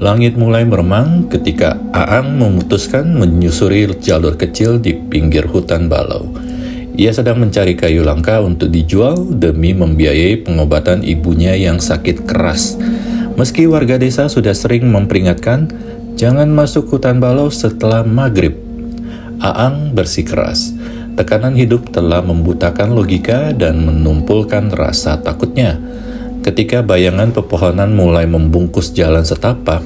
Langit mulai meremang ketika Aang memutuskan menyusuri jalur kecil di pinggir hutan balau. Ia sedang mencari kayu langka untuk dijual demi membiayai pengobatan ibunya yang sakit keras. Meski warga desa sudah sering memperingatkan, jangan masuk hutan balau setelah maghrib, Aang bersikeras. Tekanan hidup telah membutakan logika dan menumpulkan rasa takutnya. Ketika bayangan pepohonan mulai membungkus jalan setapak,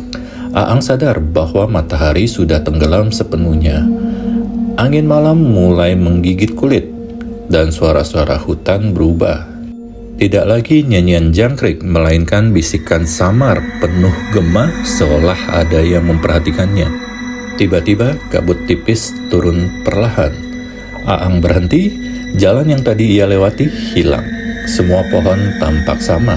Aang sadar bahwa matahari sudah tenggelam sepenuhnya. Angin malam mulai menggigit kulit, dan suara-suara hutan berubah. Tidak lagi nyanyian jangkrik, melainkan bisikan samar penuh gema seolah ada yang memperhatikannya. Tiba-tiba kabut tipis turun perlahan. Aang berhenti, jalan yang tadi ia lewati hilang. Semua pohon tampak sama.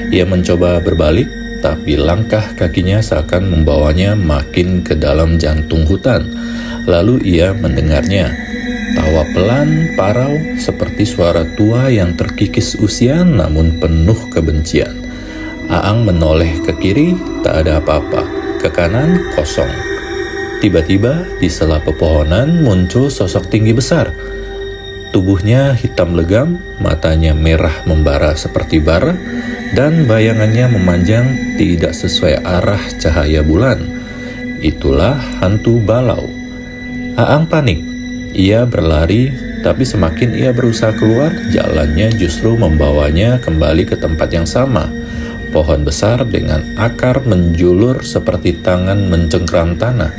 Ia mencoba berbalik, tapi langkah kakinya seakan membawanya makin ke dalam jantung hutan. Lalu ia mendengarnya. Tawa pelan, parau, seperti suara tua yang terkikis usia namun penuh kebencian. Aang menoleh ke kiri, tak ada apa-apa. Ke kanan, kosong. Tiba-tiba, di sela pepohonan muncul sosok tinggi besar. Tubuhnya hitam legam, matanya merah membara seperti bara, dan bayangannya memanjang tidak sesuai arah cahaya bulan. Itulah hantu balau. Aang panik. Ia berlari, tapi semakin ia berusaha keluar, jalannya justru membawanya kembali ke tempat yang sama. Pohon besar dengan akar menjulur seperti tangan mencengkram tanah.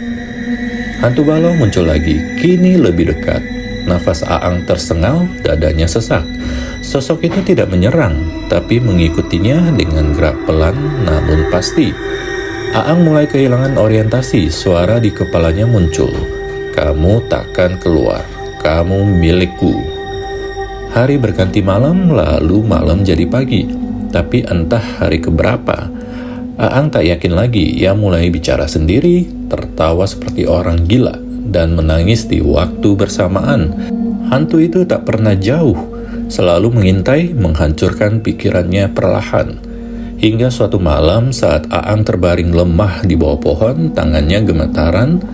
Hantu balau muncul lagi, kini lebih dekat. Nafas Aang tersengal, dadanya sesak. Sosok itu tidak menyerang, tapi mengikutinya dengan gerak pelan namun pasti. Aang mulai kehilangan orientasi, suara di kepalanya muncul. Kamu takkan keluar, kamu milikku. Hari berganti malam, lalu malam jadi pagi. Tapi entah hari keberapa, Aang tak yakin lagi. Ia mulai bicara sendiri, tertawa seperti orang gila, dan menangis di waktu bersamaan. Hantu itu tak pernah jauh, selalu mengintai, menghancurkan pikirannya perlahan. Hingga suatu malam saat Aang terbaring lemah di bawah pohon, tangannya gemetaran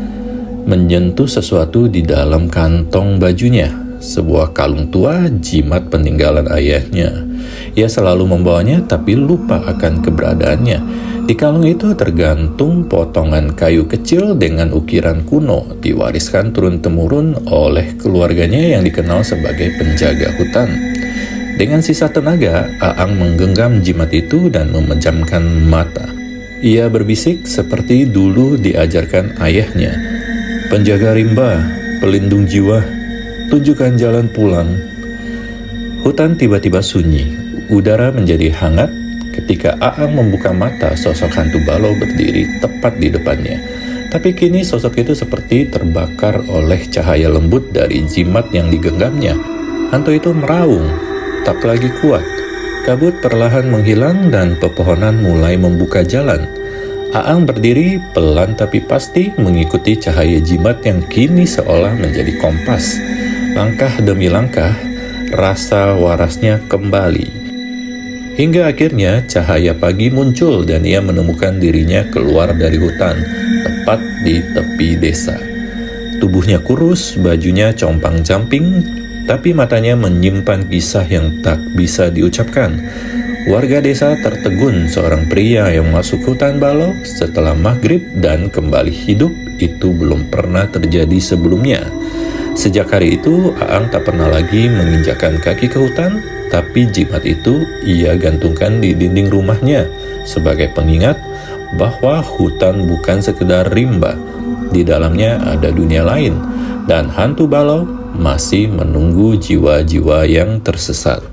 menyentuh sesuatu di dalam kantong bajunya. Sebuah kalung tua, jimat peninggalan ayahnya. Ia selalu membawanya tapi lupa akan keberadaannya. Di kalung itu tergantung potongan kayu kecil dengan ukiran kuno, diwariskan turun-temurun oleh keluarganya yang dikenal sebagai penjaga hutan. Dengan sisa tenaga, Aang menggenggam jimat itu dan memejamkan mata. Ia berbisik seperti dulu diajarkan ayahnya. Penjaga rimba, pelindung jiwa, tunjukkan jalan pulang. Hutan tiba-tiba sunyi, udara menjadi hangat. Ketika Aang membuka mata, sosok hantu balau berdiri tepat di depannya. Tapi kini sosok itu seperti terbakar oleh cahaya lembut dari jimat yang digenggamnya. Hantu itu meraung, tak lagi kuat. Kabut perlahan menghilang dan pepohonan mulai membuka jalan. Aang berdiri pelan tapi pasti mengikuti cahaya jimat yang kini seolah menjadi kompas. Langkah demi langkah, rasa warasnya kembali. Hingga akhirnya cahaya pagi muncul dan ia menemukan dirinya keluar dari hutan, tepat di tepi desa. Tubuhnya kurus, bajunya compang-camping, tapi matanya menyimpan kisah yang tak bisa diucapkan. Warga desa tertegun seorang pria yang masuk hutan balau setelah maghrib dan kembali hidup itu belum pernah terjadi sebelumnya. Sejak hari itu, Aang tak pernah lagi menginjakkan kaki ke hutan, tapi jimat itu ia gantungkan di dinding rumahnya sebagai pengingat bahwa hutan bukan sekedar rimba. Di dalamnya ada dunia lain, dan hantu balau masih menunggu jiwa-jiwa yang tersesat.